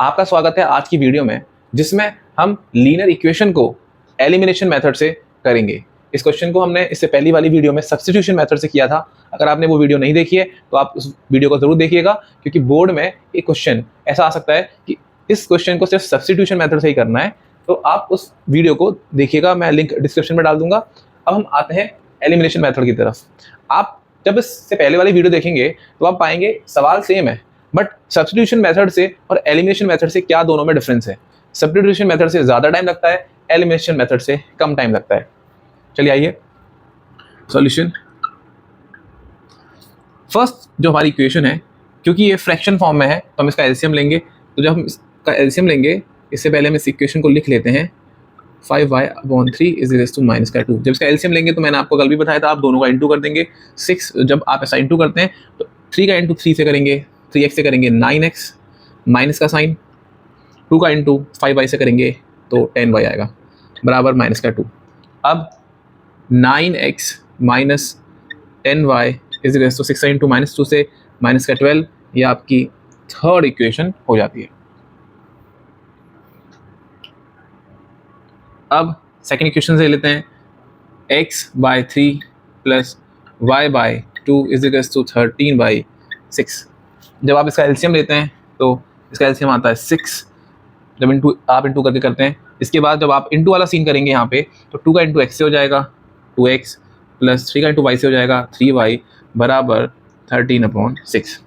आपका स्वागत है आज की वीडियो में, जिसमें हम लीनियर इक्वेशन को एलिमिनेशन मेथड से करेंगे। इस क्वेश्चन को हमने इससे पहली वाली वीडियो में सब्स्टिट्यूशन मेथड से किया था। अगर आपने वो वीडियो नहीं देखी है तो आप उस वीडियो को जरूर देखिएगा, क्योंकि बोर्ड में एक क्वेश्चन ऐसा आ सकता है कि इस क्वेश्चन को सिर्फ सब्स्टिट्यूशन मेथड से ही करना है। तो आप उस वीडियो को देखिएगा, मैं लिंक डिस्क्रिप्शन में डाल दूंगा। अब हम आते हैं एलिमिनेशन मेथड की तरफ। आप जब इससे पहले वाली वीडियो देखेंगे तो आप पाएंगे सवाल सेम है, बट सब्स्टिट्यूशन मेथड से और एलिमिनेशन मेथड से क्या दोनों में डिफरेंस है। सब्स्टिट्यूशन मेथड से ज़्यादा टाइम लगता है, एलिमिनेशन मेथड से कम टाइम लगता है। चलिए आइए सॉल्यूशन। फर्स्ट जो हमारी इक्वेशन है, क्योंकि ये फ्रैक्शन फॉर्म में है तो हम इसका एलसीएम लेंगे। तो जब हम इसका एलसीएम लेंगे, इससे पहले हम इस इक्वेशन को लिख लेते हैं 5y/3 = -2। जब इसका एलसीएम लेंगे तो मैंने आपको कल भी बताया था, आप दोनों का इंटू कर देंगे। 6 जब आप ऐसा इंटू करते हैं तो 3 का इंटू 3 से करेंगे, 3x से करेंगे 9x, माइनस का साइन, 2 का इंटू 5y से करेंगे तो 10y आएगा बराबर -2। अब 9x माइनस 10y = 6 इंटू -2 से -12, ये आपकी थर्ड इक्वेशन हो जाती है। अब सेकेंड इक्वेशन से लेते हैं, x/3 प्लस y/2 = 13/6। जब आप इसका एलसीएम लेते हैं तो इसका एलसीएम आता है 6। जब आप इंटू करके करते हैं, इसके बाद जब आप इंटू वाला सीन करेंगे यहाँ पे, तो 2 का इंटू x से हो जाएगा 2x, प्लस 3 का इंटू y से हो जाएगा 3y बराबर 13/6।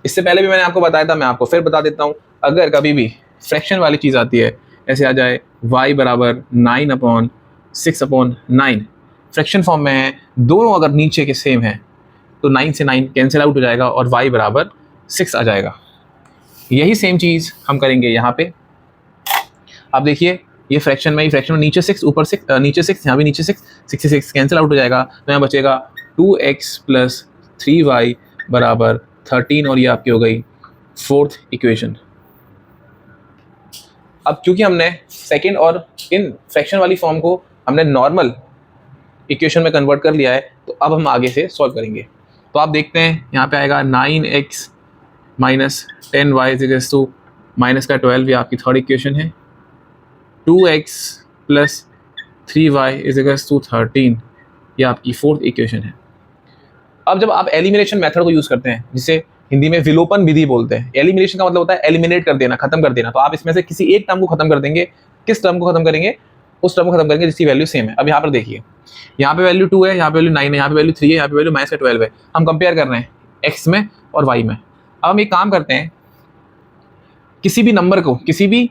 इससे पहले भी मैंने आपको बताया था, मैं आपको फिर बता देता हूँ। अगर कभी भी फ्रैक्शन वाली चीज़ आती है, ऐसे आ जाए y बराबर 9/6/9, फ्रैक्शन फॉर्म में है, दोनों अगर नीचे के सेम हैं तो 9 से 9 कैंसिल आउट हो जाएगा और y बराबर 6 आ जाएगा। यही सेम चीज़ हम करेंगे यहाँ पे। आप देखिए, ये फ्रैक्शन में नीचे 6 ऊपर 6, नीचे 6 यहाँ भी नीचे 6, 6 से 6 कैंसिल आउट हो जाएगा, तो यहाँ बचेगा 2x प्लस 3y बराबर 13, और ये आपकी हो गई फोर्थ इक्वेशन। अब क्योंकि हमने सेकेंड और इन फ्रैक्शन वाली फॉर्म को हमने नॉर्मल इक्वेशन में कन्वर्ट कर लिया है, तो अब हम आगे से सॉल्व करेंगे। तो आप देखते हैं यहाँ पे आएगा 9x माइनस 10y = -12, ये आपकी थर्ड इक्वेशन है। 2x प्लस 3y = 13, ये आपकी फोर्थ इक्वेशन है। अब जब आप एलिमिनेशन मेथड को यूज़ करते हैं, जिसे हिंदी में विलोपन विधि बोलते हैं, एलिमिनेशन का मतलब होता है एलिमिनेट कर देना, खत्म कर देना। तो आप इसमें से किसी एक टर्म को खत्म कर देंगे। किस टर्म को खत्म करेंगे? उस टर्म को खत्म करेंगे जिसकी वैल्यू सेम है। अब यहाँ पर देखिए, यहाँ पे वैल्यू 2 है, यहाँ पे वैल्यू 9 है, यहाँ पे वैल्यू 3 है, यहाँ पे वैल्यू -12 है। हम कंपेयर कर रहे हैं x में और y में। अब हम एक काम करते हैं, किसी भी नंबर को, किसी भी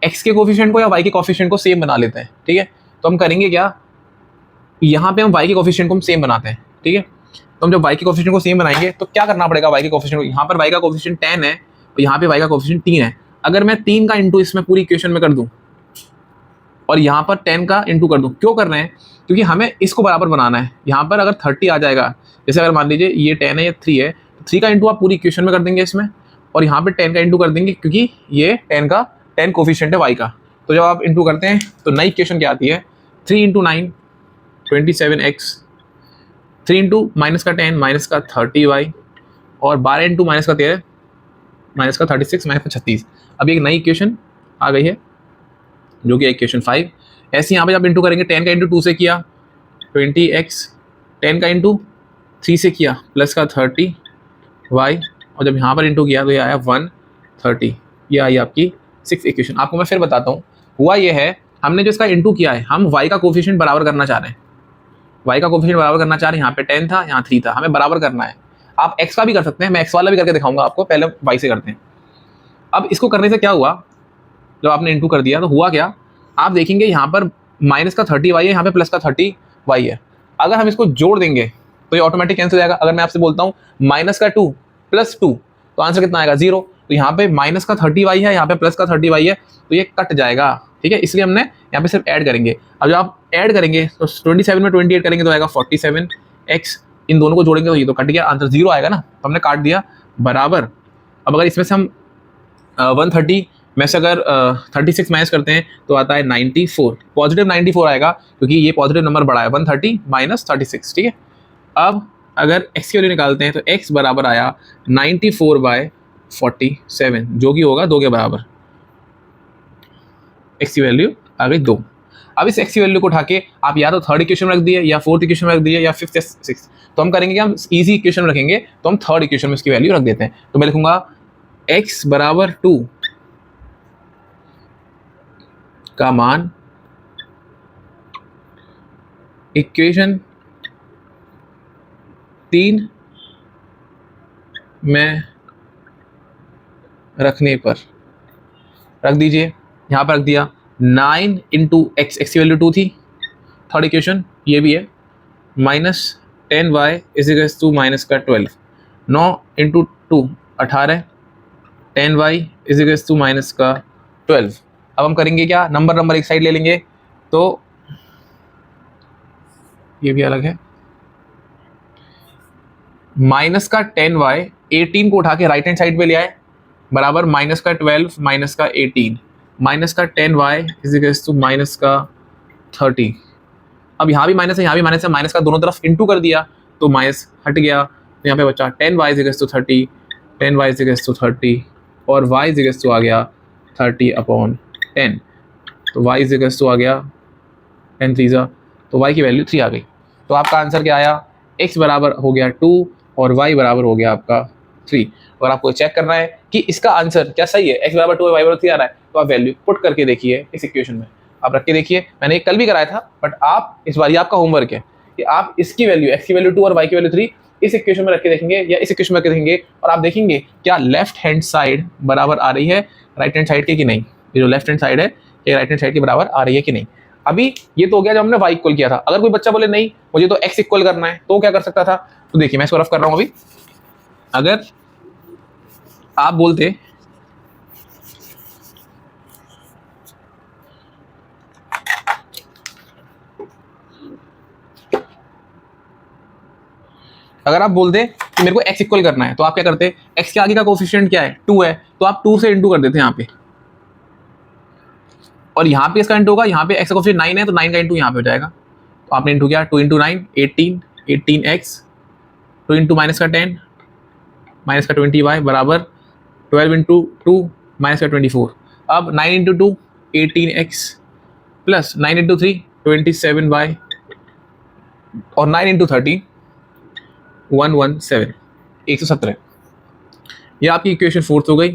x के कोफिशिएंट को या y के कोफिशिएंट को सेम बना लेते हैं, ठीक है। तो हम करेंगे क्या, यहाँ पे हम y के कोफिशिएंट को हम सेम बनाते हैं, ठीक है। तो हम जब y के कोफिशिएंट को सेम बनाएंगे तो क्या करना पड़ेगा, y के कोफिशिएंट को, यहाँ पर y का कोफिशिएंट 10 है तो यहाँ पे y का कोफिशिएंट 3 है। अगर मैं 3 का इंटू इसमें पूरी इक्वेशन में कर दूं और यहाँ पर 10 का इंटू कर दूं, क्यों कर रहे हैं? क्योंकि हमें इसको बराबर बनाना है। यहाँ पर अगर 30 आ जाएगा, जैसे अगर मान लीजिए ये 10 है, ये 3 है, तो 3 का इंटू आप पूरी इक्वेशन में कर देंगे इसमें, और यहाँ पे 10 का इंटू कर देंगे, क्योंकि ये 10 कोफिशिएंट है y का। तो जब आप इंटू करते हैं तो नई इक्वेशन क्या आती है, 3 × 9 27x, 3 इंटू माइनस का 10 माइनस का 30y, और 12 इंटू माइनस का 13 माइनस का 36 माइनस का 36। अब एक नई इक्वेशन आ गई है जो कि इक्वेशन 5। ऐसे यहाँ पे आप इंटू करेंगे, 10 का इंटू 2 से किया 20x, 10 का इंटू 3 से किया प्लस का 30y, और जब यहाँ पर इंटू किया तो ये आया 130। ये आई आपकी 6th इक्वेशन। आपको मैं फिर बताता हूँ, हुआ ये है, हमने जो इसका इंटू किया है, हम y का कोफिशिएंट बराबर करना चाह रहे हैं। y का कोफिशिएंट बराबर करना चाह रहे हैं, यहाँ पे 10 था, यहाँ 3 था, हमें बराबर करना है। आप x का भी कर सकते हैं, मैं x वाला भी करके दिखाऊंगा आपको, पहले y से करते हैं। अब इसको करने से क्या हुआ, जब आपने इंटू कर दिया तो हुआ क्या, आप देखेंगे यहाँ पर माइनस का 30y है, यहाँ पे प्लस का 30y है। अगर हम इसको जोड़ देंगे तो ये ऑटोमेटिक कैंसिल हो जाएगा। अगर मैं आपसे बोलता हूँ माइनस का 2 प्लस 2, तो आंसर कितना आएगा, 0। तो यहाँ पे माइनस का 30y है, यहाँ पे प्लस का 30y है, तो ये कट जाएगा, ठीक है। इसलिए हमने यहाँ पे सिर्फ ऐड करेंगे। अब जब आप ऐड करेंगे तो 27 में 28 करेंगे तो आएगा 47x, इन दोनों को जोड़ेंगे तो ये तो कट गया, आंसर 0 आएगा ना, तो हमने काट दिया बराबर। अब अगर इसमें से हम 130 में से अगर 36 माइनस करते हैं तो आता है 94, पॉजिटिव 94 आएगा, क्योंकि ये पॉजिटिव नंबर बड़ा है, 130 माइनस 36, ठीक है। अब अगर x की वैल्यू निकालते हैं तो x बराबर आया 94/4, 47 जो कि होगा 2 के बराबर। x की वैल्यू आ गई 2। अब इस x की वैल्यू को उठा के आप या तो थर्ड इक्वेशन में रख दिए या फोर्थ इक्वेशन में रख दिए या फिफ्थ या सिक्स। तो हम करेंगे क्या, हम इजी इक्वेशन में रखेंगे, तो हम थर्ड इक्वेशन में इसकी वैल्यू रख देते हैं। तो मैं लिखूंगा x बराबर 2 का मान इक्वेशन 3 में रखने पर रख दीजिए। यहाँ पर रख दिया 9 इंटू एक्स, एक्स की वैल्यू 2 थी, थर्ड इक्वेशन ये भी है, minus 10y is equals to minus का 12, 9 into 2 18, 10y is equals to minus का 12। अब हम करेंगे क्या, नंबर नंबर एक साइड ले लेंगे, तो ये भी अलग है, माइनस का 10y 18 को उठा के राइट हैंड साइड पे ले आए बराबर माइनस का 12 माइनस का 18, माइनस का 10y is equals to minus का 30। अब यहाँ भी माइनस है, यहाँ भी माइनस है, माइनस का दोनों तरफ इंटू कर दिया तो माइनस हट गया, तो यहाँ पे बचा 10y is equals to 30, 10y is equals to 30 और y इज इक्वल्स टू आ गया 30/10, तो y इज इक्वल्स टू आ गया 10 3 तो y की वैल्यू 3 आ गई। तो आपका आंसर क्या आया, x बराबर हो गया 2 और y बराबर हो गया आपका 3। और आपको चेक करना है कि इसका आंसर क्या सही है, x बराबर 2 और y बराबर 3 आ रहा है, तो आप वैल्यू पुट करके देखिए इस इक्वेशन में, आप रख के देखिए। मैंने कल भी कराया था, बट आप इस बार ये आपका होमवर्क है कि आप इसकी वैल्यू x की वैल्यू 2 और y की वैल्यू 3 इस इक्वेशन में रख के देखेंगे या इस इक्वेशन में रख के देखेंगे, और आप देखेंगे क्या लेफ्ट हैंड साइड बराबर आ रही है राइट हैंड साइड के कि नहीं। ये जो लेफ्ट हैंड साइड है ये राइट हैंड साइड के बराबर आ रही है कि नहीं। अभी ये तो हो गया जब हमने y इक्वल किया था। अगर कोई बच्चा बोले नहीं मुझे तो x इक्वल करना है, तो क्या कर सकता था, तो देखिए मैं इसको रफ कर रहा हूं अभी। अगर आप बोलते कि मेरे को x इक्वल करना है, तो आप क्या करते, x के आगे का कोफिशिएंट क्या है 2 है, तो आप 2 से इंटू कर देते हैं यहाँ पे, और यहाँ पे इसका इंटू होगा, यहाँ पे x का कोफिशिएंट 9 है तो 9 का इंटू यहाँ पे हो जाएगा, तो आपने इंटू किया 2 इंटू 9 18, 18x, 2 इंटू माइनस का 10 माइनस का 20y बराबर 12 इंटू 2 माइनस का 24। अब 9 into 2 18x plus 9 into 3 27y और 9 इंटू 30 117, 117। ये आपकी इक्वेशन फोर्थ हो गई,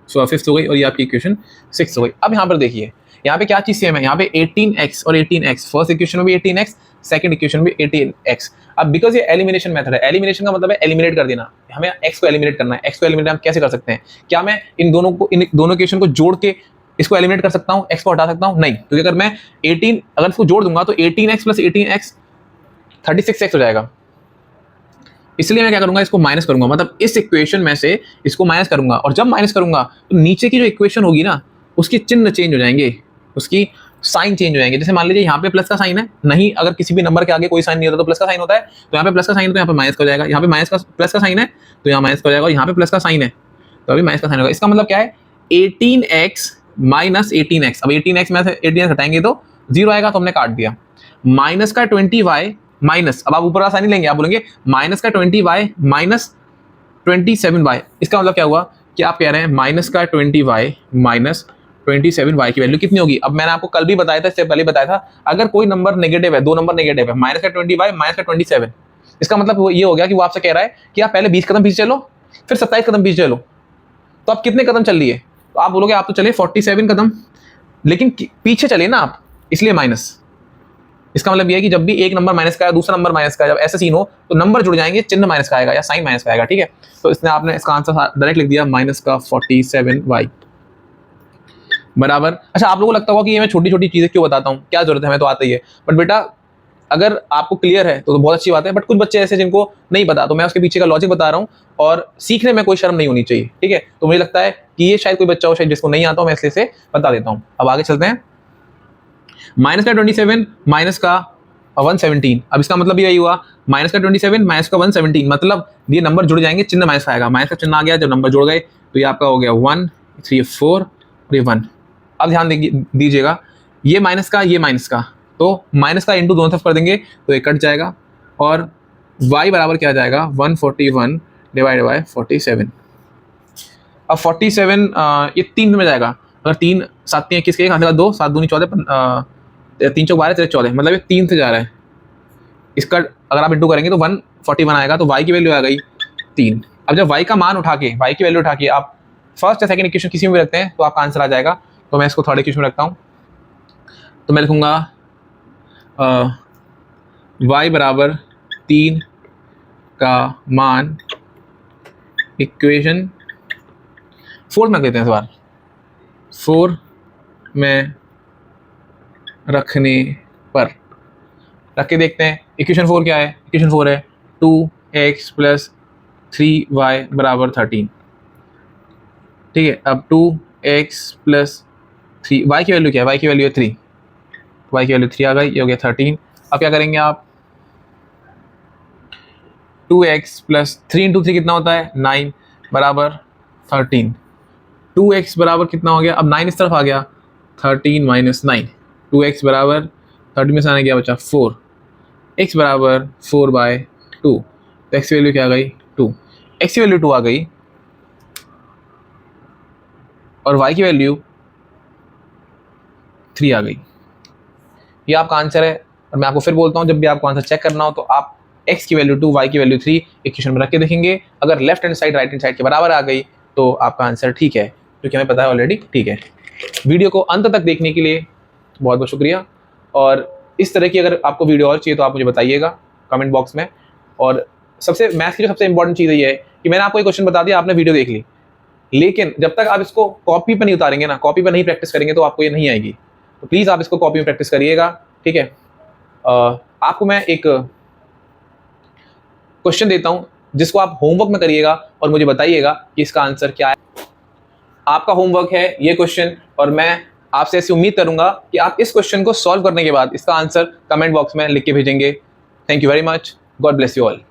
फिफ्थ हो गई, और ये आपकी इक्वेशन सिक्स हो गई। अब यहाँ पर देखिए यहाँ पे क्या चीज़ सेम है, यहाँ पे 18x और 18x, फर्स्ट इक्वेशन में भी 18x, सेकंड इक्वेशन में 18x। अब बिकॉज ये एलिमिनेशन मेथड है, एलिमिनेशन का मतलब है एलिमिनेट कर देना, हमें x को एलिमिनेट करना है। x को एलिमिनेट हम कैसे कर सकते हैं, क्या मैं इन दोनों इक्वेशन को जोड़ के इसको एलिमिनेट कर सकता हूँ, x को हटा सकता हूँ, नहीं। क्योंकि अगर मैं 18 अगर इसको जोड़ दूंगा तो 18x प्लस 18x 36x हो जाएगा। इसलिए मैं क्या करूंगा, इसको माइनस करूंगा, मतलब इस इक्वेशन में से इसको माइनस करूंगा, और जब माइनस करूंगा तो नीचे की जो इक्वेशन होगी ना उसके चिन्ह चेंज हो जाएंगे, उसकी साइन चेंज हो जाएंगे। जैसे मान लीजिए यहाँ पे प्लस का साइन है, नहीं अगर किसी भी नंबर के आगे कोई साइन नहीं होता तो प्लस का साइन होता है, तो यहाँ पे प्लस का साइन है तो यहाँ पे माइनस का हो जाएगा, यहाँ पे माइनस का प्लस का साइन है तो यहाँ माइनस का हो जाएगा, और यहाँ पे प्लस का साइन है तो अभी माइनस का साइन होगा। इसका मतलब क्या है 18x माइनस 18x, अब 18x में से 18x हटाएंगे तो 0 आएगा, तो हमने काट दिया। माइनस का 20y माइनस, अब आप ऊपर का साइन नहीं लेंगे, आप बोलेंगे माइनस का 20y माइनस 27y। इसका मतलब क्या हुआ कि आप कह रहे हैं माइनस का 20y माइनस 27y की वैल्यू कितनी होगी। अब मैंने आपको कल भी बताया था, इससे पहले बताया था, अगर कोई नंबर नेगेटिव है, दो नंबर नेगेटिव है, माइनस का 20y माइनस का 27, इसका मतलब वो ये हो गया कि वो आपसे कह रहा है कि आप पहले 20 कदम पीछे चलो फिर 27 कदम पीछे चलो। तो आप कितने कदम चल लिए, तो आप बोलोगे आप तो चले 47 कदम, लेकिन पीछे चले ना आप, इसलिए माइनस। इसका मतलब ये है कि जब भी एक नंबर माइनस का है दूसरा नंबर माइनस का है, जब ऐसा सीन हो तो नंबर जुड़ जाएंगे, चिन्ह माइनस का आएगा या साइन माइनस का आएगा, ठीक है। तो इसने आपने इसका आंसर डायरेक्ट लिख दिया माइनस का 47y बराबर। अच्छा, आप लोगों को लगता होगा कि ये मैं छोटी छोटी चीजें क्यों बताता हूँ, क्या जरूरत है, हमें तो आता ही है, बट बेटा अगर आपको क्लियर है तो बहुत अच्छी बात है, बट कुछ बच्चे ऐसे जिनको नहीं पता, तो मैं उसके पीछे का लॉजिक बता रहा हूँ, और सीखने में कोई शर्म नहीं होनी चाहिए, ठीक है। तो मुझे लगता है कि ये शायद कोई बच्चा हो शायद जिसको नहीं आता हो, मैं इसलिए से बता देता हूँ। अब आगे चलते हैं, माइनस का 27 माइनस का 117। अब इसका मतलब यही हुआ माइनस का 27 माइनस का 117, मतलब ये नंबर जुड़ जाएंगे, चिन्ह माइनस का आएगा, माइनस का चिन्ह आ गया, जब नंबर जुड़ गए तो ये आपका हो गया 1 3 4 और ये 1। अब ध्यान दीजिएगा, ये माइनस का ये माइनस का, तो माइनस का इंटू दोनों तरफ कर देंगे तो ये कट जाएगा, और y बराबर क्या आ जाएगा 141 डिवाइड बाय 47। अब 47 ये 3 में जाएगा, अगर 3 7 3 21 के 1 2 7 दूनी 14 3 चौक 12 13 14, मतलब ये 3 से जा रहा है। इसका अगर आप इंटू करेंगे तो 141 आएगा, तो y की वैल्यू आ गई 3। अब जब y का मान उठा के, y की वैल्यू उठा के आप फर्स्ट या सेकंड इक्वेशन किसी में भी रखते हैं तो आपका आंसर आ जाएगा। तो मैं इसको थर्ड इक्वेशन में रखता हूँ, तो मैं लिखूंगा y बराबर 3 का मान इक्वेशन 4 में देते हैं, इस बार 4 में रखने पर रख के देखते हैं। इक्वेशन 4 क्या है? इक्वेशन 4 है 2x प्लस 3y बराबर 13। ठीक है, अब 2x प्लस 3, y की वैल्यू क्या है? y की वैल्यू है 3, y की वैल्यू 3 आ गई, ये हो गया 13। अब क्या करेंगे आप? 2x प्लस 3 इंटू 3 कितना होता है? 9 बराबर 13। 2x बराबर कितना हो गया? अब 9 इस तरफ आ गया, 13 माइनस 9, 2x बराबर 13 में से आने गया बचा 4, x बराबर 4/2। तो x की वैल्यू क्या आ गई? 2। x की वैल्यू 2 आ गई और y की वैल्यू 3 आ गई। ये आपका आंसर है। और मैं आपको फिर बोलता हूँ, जब भी आपको आंसर चेक करना हो तो आप x की वैल्यू 2, y की वैल्यू 3 इक्वेशन में रख के देखेंगे। अगर left hand side right hand side के बराबर आ गई तो आपका आंसर ठीक है, क्योंकि हमें पता है ऑलरेडी ठीक है। वीडियो को अंत तक देखने के लिए बहुत बहुत शुक्रिया। और इस तरह की अगर आपको वीडियो और चाहिए तो आप मुझे बताइएगा कमेंट बॉक्स में। और सबसे मैथ्स की जो सबसे इंपॉर्टेंट चीज़ ये है कि मैंने आपको एक क्वेश्चन बता दिया, आपने वीडियो देख ली, लेकिन जब तक आप इसको कॉपी पर नहीं उतारेंगे ना, कॉपी पर नहीं प्रैक्टिस करेंगे तो आपको ये नहीं आएगी। तो प्लीज़ आप इसको कॉपी में प्रैक्टिस करिएगा, ठीक है। आपको मैं एक क्वेश्चन देता हूं जिसको आप होमवर्क में करिएगा और मुझे बताइएगा कि इसका आंसर क्या है। आपका होमवर्क है ये क्वेश्चन, और मैं आपसे ऐसी उम्मीद करूंगा कि आप इस क्वेश्चन को सॉल्व करने के बाद इसका आंसर कमेंट बॉक्स में लिख के भेजेंगे। Thank you very much. God bless you all.